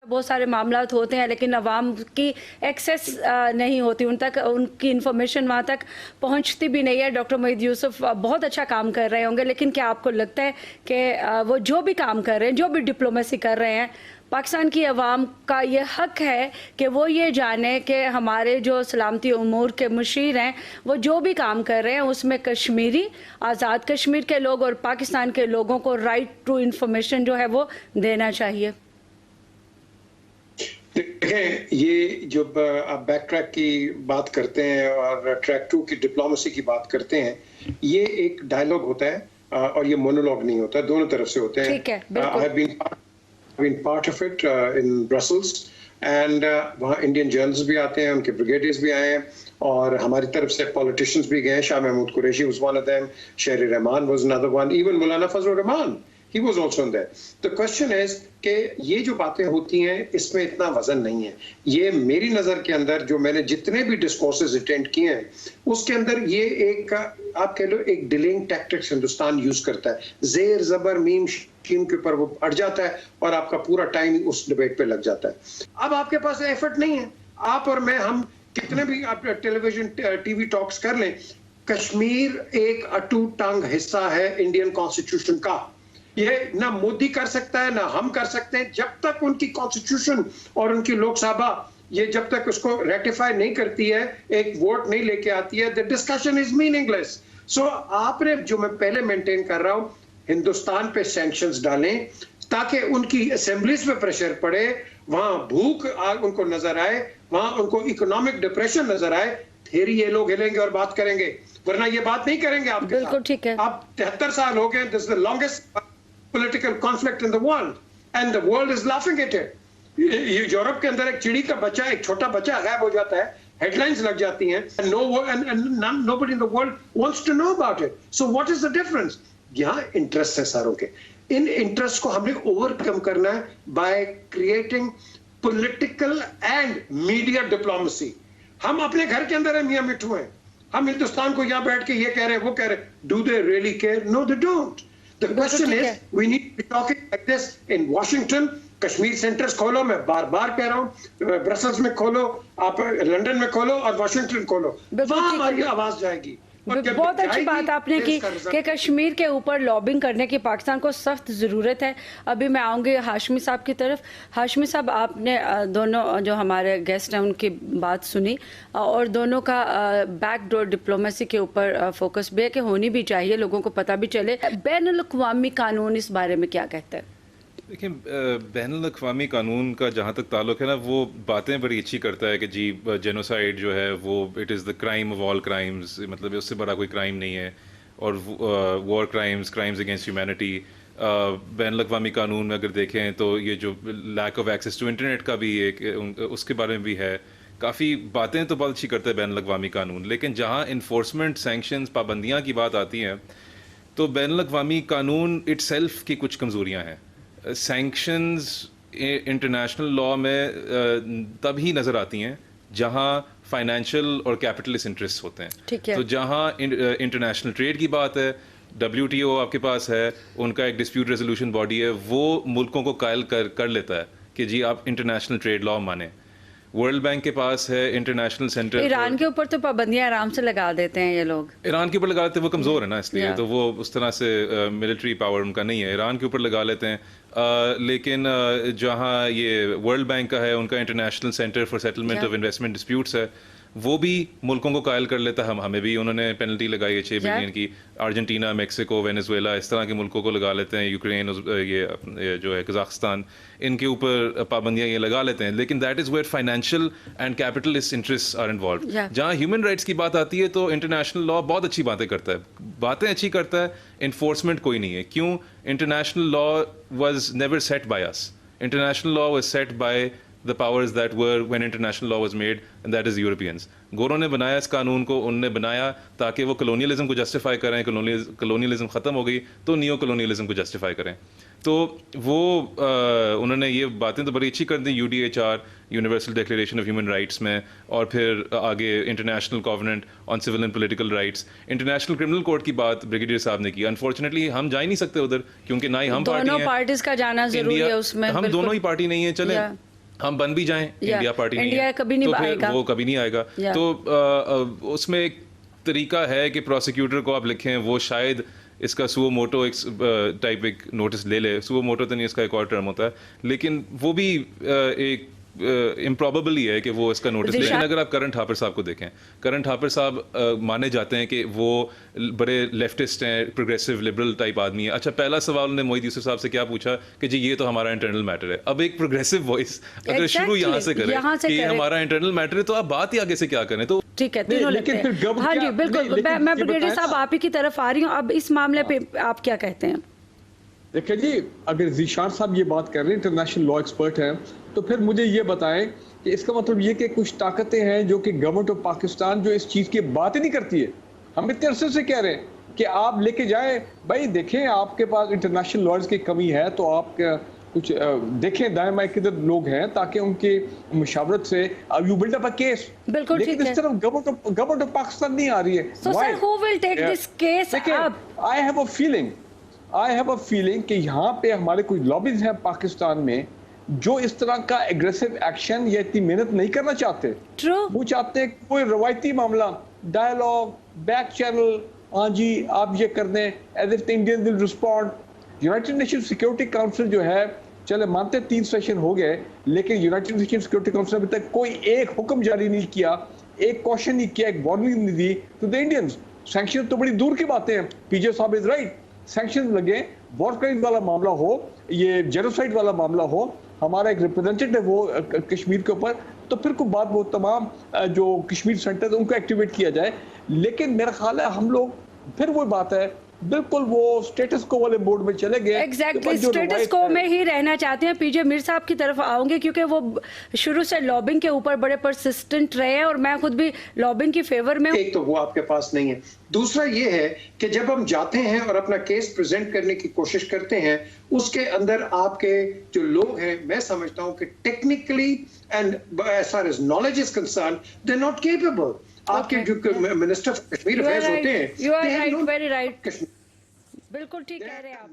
बहुत सारे मामलात होते हैं लेकिन अवाम की एक्सेस नहीं होती, उन तक उनकी इन्फॉर्मेशन वहाँ तक पहुँचती भी नहीं है। डॉक्टर मोहित यूसुफ बहुत अच्छा काम कर रहे होंगे, लेकिन क्या आपको लगता है कि वो जो भी काम कर रहे हैं, जो भी डिप्लोमेसी कर रहे हैं, पाकिस्तान की अवाम का ये हक है कि वो ये जाने कि हमारे जो सलामती उमूर के मुशीर हैं वो जो भी काम कर रहे हैं उसमें कश्मीरी, आज़ाद कश्मीर के लोग और पाकिस्तान के लोगों को राइट टू इन्फॉर्मेशन जो है वो देना चाहिए? देखें, ये जो आप बैक ट्रैक की बात करते हैं और ट्रैक 2 की डिप्लोमेसी की बात करते हैं, ये एक डायलॉग होता है और ये मोनोलॉग नहीं होता, दोनों तरफ से होते हैं। ठीक है, बिल्कुल। I've been part of it in Brussels and वहाँ इंडियन जर्नलिस्ट भी आते हैं, उनके ब्रिगेडियर्स भी आए हैं और हमारी तरफ से पॉलिटिशियंस भी गए। Shah Mahmood Qureshi was one of them, शेर Rahman was another one, even Maulana Fazal Rahman, he was also in there. The question is कि ये जो बातें होती हैं इसमें इतना वजन नहीं है। ये मेरी नज़र के अंदर जो मैंने जितने भी डिस्कोर्सेज अटेंड किए हैं उसके अंदर ये एक आप कह लो एक डिलेइंग टैक्टिक्स हिंदुस्तान यूज करता है। जेर जबर मीम शीम के ऊपर वो अड़ जाता है और आपका पूरा टाइम उस डिबेट पे लग जाता है। अब आपके पास एफर्ट नहीं है, आप और मैं हम कितने भी आप टेलीविजन टीवी टॉक्स कर लें, कश्मीर एक अटूट टांग हिस्सा है इंडियन कॉन्स्टिट्यूशन का। ये ना मोदी कर सकता है ना हम कर सकते हैं। जब तक उनकी कॉन्स्टिट्यूशन और उनकी लोकसभा ये जब तक उसको रेटिफाई नहीं करती है, एक वोट नहीं लेके आती है, द डिस्कशन इज मीनिंगलेस। सो आपने जो मैं पहले मेंटेन कर रहा हूं, हिंदुस्तान पे सैंक्शंस डालें ताकि उनकी असेंबलीज पे प्रेशर पड़े, वहां भूख उनको नजर आए, वहां उनको इकोनॉमिक डिप्रेशन नजर आए, फिर ये लोग हिलेंगे और बात करेंगे, वरना ये बात नहीं करेंगे आपके साथ। बिल्कुल ठीक है। आप 73 साल हो गए, this is the longest political conflict in the world and the world is laughing at it. Europe के अंदर एक चिड़ी का बच्चा, एक छोटा बच्चा गायब हो जाता है, हेडलाइंस लग जाती हैं, and nobody in the world wants to know about it. So what is the difference? यहाँ इंटरेस्ट है सारों के, इन इंटरेस्ट को हमने ओवरकम करना है by creating political and media diplomacy. हम अपने घर के अंदर मियां मिठू हैं, हम हिंदुस्तान को यहाँ बैठ के ये कह रहे हैं वो कह रहे हैं, do they really care? No, they don't. The question is, we need to be talking like this in Washington. Kashmir centres खोलो, मैं बार बार कह रहा हूँ, ब्रसल्स में खोलो, आप लंदन में खोलो और वाशिंगटन खोलो, वहाँ हमारी आवाज जाएगी। बहुत अच्छी बात आपने की कि कश्मीर के ऊपर लॉबिंग करने की पाकिस्तान को सख्त ज़रूरत है। अभी मैं आऊँगी हाशमी साहब की तरफ। हाशमी साहब, आपने दोनों जो हमारे गेस्ट हैं उनकी बात सुनी और दोनों का बैकडोर डिप्लोमेसी के ऊपर फोकस भी है कि होनी भी चाहिए, लोगों को पता भी चले। बैनुल-अक़वामी कानून इस बारे में क्या कहते हैं? देखिए, बैनुल-अक़वामी कानून का जहाँ तक ताल्लुक़ है ना, वो बातें बड़ी अच्छी करता है कि जी जेनोसाइड जो है वो it is the crime of all crimes, मतलब उससे बड़ा कोई क्राइम नहीं है, और वॉर क्राइम्स अगेंस्ट ह्यूमैनिटी। बैनुल-अक़वामी कानून में अगर देखें तो ये जो lack of access to internet का भी एक उसके बारे में भी है। काफ़ी बातें तो बहुत अच्छी करता है बैनुल-अक़वामी कानून, लेकिन जहाँ इन्फोर्समेंट, सैंक्शंस, पाबंदियाँ की बात आती हैं तो बैनुल-अक़वामी कानून इटसेल्फ की कुछ कमज़ोरियाँ हैं। सैंक्शंस इंटरनेशनल लॉ में तभी नज़र आती हैं जहां फाइनेंशियल और कैपिटलिस्ट इंटरेस्ट होते हैं। ठीक है। तो जहां इंटरनेशनल ट्रेड की बात है, WTO आपके पास है, उनका एक डिस्प्यूट रेजोल्यूशन बॉडी है, वो मुल्कों को कायल कर लेता है कि जी आप इंटरनेशनल ट्रेड लॉ माने। वर्ल्ड बैंक के पास है इंटरनेशनल सेंटर। ईरान के ऊपर तो पाबंदियां आराम से लगा देते हैं ये लोग। ईरान के ऊपर लगा लेते हैं, वो कमज़ोर है ना, इसलिए तो वो उस तरह से मिलिट्री पावर उनका नहीं है। ईरान के ऊपर लगा लेते हैं, लेकिन जहाँ ये वर्ल्ड बैंक का है, उनका international centre for settlement of investment disputes है, वो भी मुल्कों को कायल कर लेता है। हमें भी उन्होंने पेनल्टी लगाई है 6 बिलियन की। अर्जेंटीना, मेक्सिको, वेनेजुएला, इस तरह के मुल्कों को लगा लेते हैं। यूक्रेन, ये जो है कजाकिस्तान, इनके ऊपर पाबंदियां ये लगा लेते हैं। लेकिन that is where financial and capitalist interest are involved. जहाँ ह्यूमन राइट्स की बात आती है तो इंटरनेशनल लॉ बहुत अच्छी बातें करता है, बातें अच्छी करता है, इन्फोर्समेंट कोई नहीं है। क्यों? International law was never set by us, international law was set by the powers that were when international law was made, and that is Europeans. गोरों ने बनाया इस कानून को, उनने बनाया ताकि वो कलोनियलिज्म को जस्टिफाई करें। कलोनियलिज्म ख़त्म हो गई तो नियो कलोनियलिज्म को जस्टिफाई करें। तो वो उन्होंने ये बातें तो बड़ी अच्छी कर दी UDHR, universal declaration of human rights में, और फिर आगे international covenant on civil and political rights. International criminal court की बात ब्रिगेडियर साहब ने की। अनफॉर्चुनेटली हम जा ही नहीं सकते उधर, क्योंकि ना ही हम दोनों पार्टीज का जाना जरूरी है उसमें। हम दोनों ही पार्टी नहीं है। चले हम बन भी जाएं, इंडिया पार्टी नहीं इंडिया है, कभी नहीं तो फिर आएगा। वो कभी नहीं आएगा। Yeah. तो उसमें एक तरीका है कि प्रोसिक्यूटर को आप लिखें, वो शायद इसका सुओ मोटो एक टाइप एक नोटिस ले ले। सुओ मोटो तो नहीं, इसका एक और टर्म होता है, लेकिन वो भी एक इम्प्रॉबेबल ही है कि वो इसका नोटिस। लेकिन अगर आप करण ठापर साहब को देखें, करण ठापर साहब माने जाते हैं कि वो बड़े लेफ्टिस्ट हैं, प्रोग्रेसिव लिबरल टाइप आदमी है। अच्छा, पहला सवाल उन्होंने मोहित यूसुफ साहब से क्या पूछा कि जी ये तो हमारा इंटरनल मैटर है। अब एक प्रोग्रेसिव वॉइस अगर शुरू यहाँ से करे कि ये हमारा इंटरनल मैटर है, तो आप बात ही आगे से क्या करें? तो ठीक है, तीनों लगते हैं। हाँ जी, बिल्कुल। मैं ब्रिगेडियर साहब आप ही की तरफ आ रही हूँ। अब इस मामले पे आप क्या कहते हैं? देखिए जी, अगर ज़ीशान साहब ये बात कर रहे हैं, इंटरनेशनल लॉ एक्सपर्ट हैं, तो फिर मुझे ये बताएं कि इसका मतलब ये कि कुछ ताकतें हैं जो कि गवर्नमेंट ऑफ पाकिस्तान जो इस चीज़ की बात ही नहीं करती है। हम इतने अरसे से कह रहे हैं कि आप लेके जाएं, भाई देखें आपके पास इंटरनेशनल लॉज की कमी है तो आप कुछ देखें दाएं बाएं किधर लोग हैं, ताकि उनके मुशावरत से you build up a case. बिल्कुल, लेकिन इस तरफ गवर्नमेंट ऑफ पाकिस्तान नहीं आ रही है। So sir, who will take this case up? I have a feeling कि यहाँ पे हमारे कुछ लॉबीज हैं पाकिस्तान में जो इस तरह का एग्रेसिव एक्शन या इतनी मेहनत नहीं करना चाहते। True. वो चाहते हैं कोई रवायती मामला, डायलॉग, बैक चैनल, हाँ जी आप ये कर दें, as if the Indian will respond. United Nation Security Council जो है, चले मानते 3 सेशन हो गए, लेकिन यूनाइटेड नेशन सिक्योरिटी काउंसिल अभी तक कोई एक हुक्म जारी नहीं किया, एक क्वेश्चन नहीं किया, एक वार्निंग नहीं दी टू द इंडियंस। सैंक्शन तो बड़ी दूर की बातें हैं। पीजे साहब इज राइट, सैंक्शन लगे, वॉर क्राइम वाला मामला हो, ये जेनोसाइड वाला मामला हो, हमारा एक रिप्रेजेंटेटिव हो कश्मीर के ऊपर, तो फिर को बात वो तमाम जो कश्मीर सेंटर उनको एक्टिवेट किया जाए। लेकिन मेरा ख्याल है हम लोग फिर वो बात है, बिल्कुल वो स्टेटस को वाले बोर्ड में चले गए। एग्जैक्टली, स्टेटस को में ही रहना चाहते हैं। पीजे मीर साहब की तरफ आऊंगे क्योंकि वो शुरू से लॉबिंग के ऊपर बड़े परसिस्टेंट रहे हैं और मैं खुद भी लॉबिंग की फेवर में हूं। एक तो वो आपके पास नहीं है, दूसरा ये है कि जब हम जाते हैं और अपना केस प्रेजेंट करने की कोशिश करते हैं, उसके अंदर आपके जो लोग हैं, मैं समझता हूं कि technically and as far as knowledge is concern they are not capable. आपके जो मिनिस्टर ऑफ कश्मीर अफेयर्स होते हैं, you are right, very right, बिल्कुल ठीक कह रहे हैं आप।